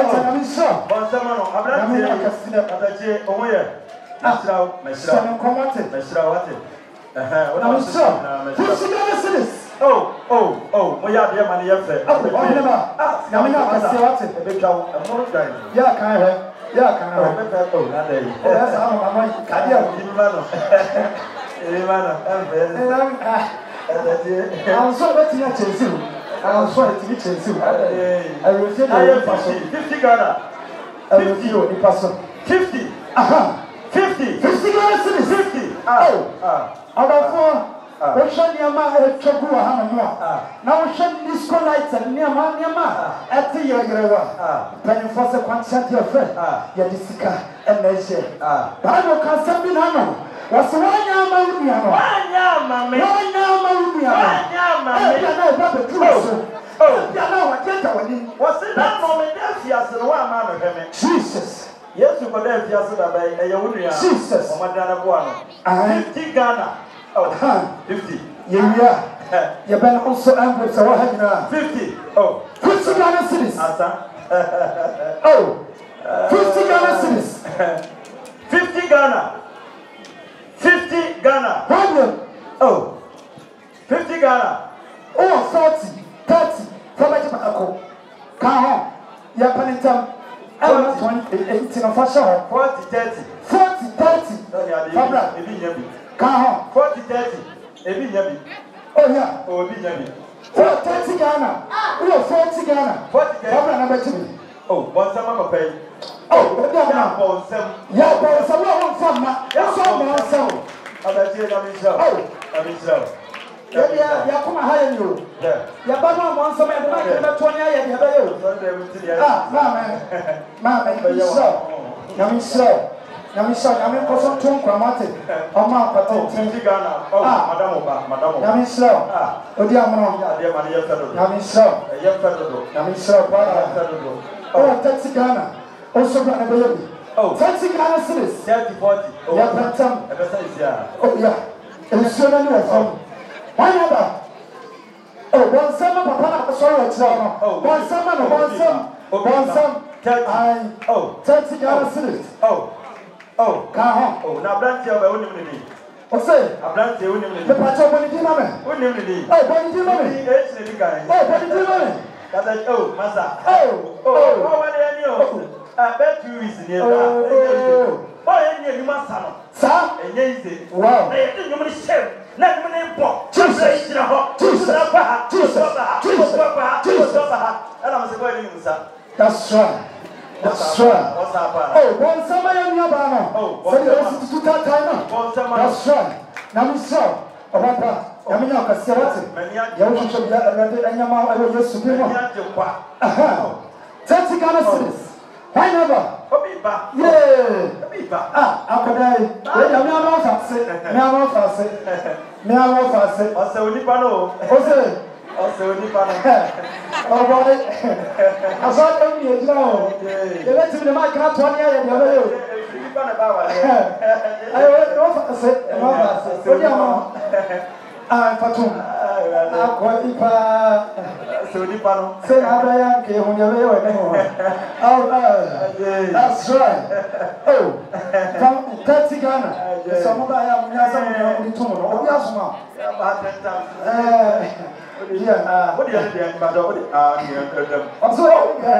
I'm sure. But someone, I'm not here. Oh, yeah. I'm sure. Oh, we are the money of it. Yeah, kind of. Yeah, kind of. That's how I'm I'm so betting at you. I'm sorry to get you. I will say 50 Ghana. I will see you in person. 50. 50. 50 Ghana 50. Out of 4. Ocean Yama Chagua Hamanoa. Now ocean disco lights and Yama at the Yagara. Penny for the concert your friend, Yadisika and Measure. Bible can be none. What's one Yama? One Yama, what's it that moment? Yes, the one man of him. Jesus. Yes, you could have just a Jesus. Madonna 50 Ghana. 50. Yeah. You better also angry so I have 50. 50 Ghana cities. 50 Ghana cities. 50 Ghana. 50 Ghana. 50 Ghana. 30. From my tobacco. Car. Yapanitam. 18 of fashion. 40, 30. 30. Car. 40, 30. Oh, yeah. 30 Ghana. 40 Ghana. 40 Ghana. One summer pay. Yeah, but someone from my someone. Yeah, come high you. Yeah, but no one some of 20 years. Mamma, so. Yamisha, Yamin Koson Tung Kramati, Oma Pato, Ghana, Madame, Yamisha, Odiamo, Yamisha, Yamisha, 30 Ghana, also got a baby. 30 Ghana cities, 30, 40. Oh, yeah, it was so many of them. Why not? One summer, Papa, sorry, one summer, 30 Ghana cities. Now branch your own immunity. Say, a branch your own immunity. The patch of the man. What immunity? Massa. I bet you is near. Oh, you must have. Sir, and yes, wow. You must share. Let me name Pop. Jesus. And I was going to sir. That's right. That's right. One summer in Yabana. So you to that time. That's right. Now, Miss Shaw, Papa, Yamina Cassette, you should be a Yama, I will just be one. 30 Ghana cities. Why never? Yeah. After that, oh boy, I saw them here now. They went to the mic not 20 years ago. I went to say, Fatum. Say, I came on your way. Oh, that's right. Oh, from 30 Ghana. Some of I am in tomorrow. Yeah, what do you